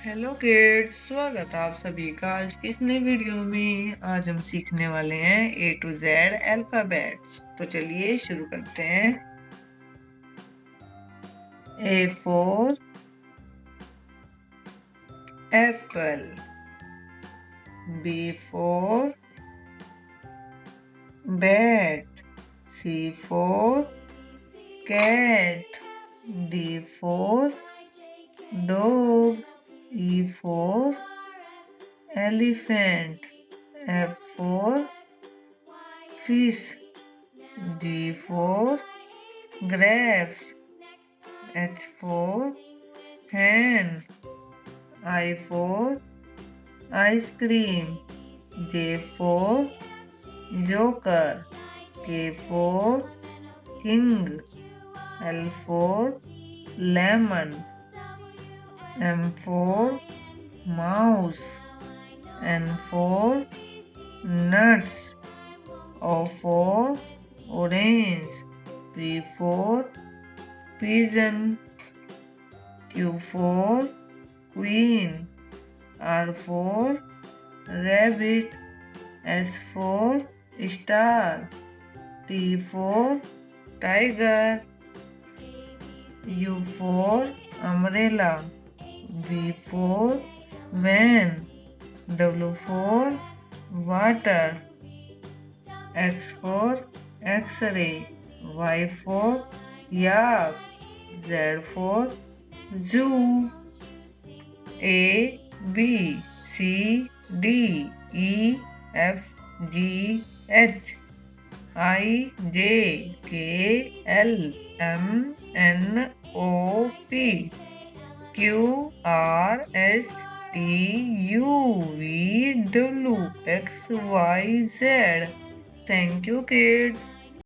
Hello kids, स्वागत है आप सभी का आज की इस नई वीडियो में। आज हम सीखने वाले हैं A to Z अल्फाबेट्स। तो चलिए शुरू करते हैं। A for apple, B for bat, C for cat, D for dog, E for elephant, F for fish, G for grapes, H for hen, I for ice cream, J for joker, K for king, L for lemon, M for mouse, N for nuts, O for orange, P for pigeon, Q for queen, R for rabbit, S for star, T for tiger, U for umbrella, V for van, W for water, X for X-ray, Y for yak, Z for zoo. A, B, C, D, E, F, G, H, I, J, K, L, M, N, O, P, Q, R, S, T, U, V, W, X, Y, Z. Thank you, kids.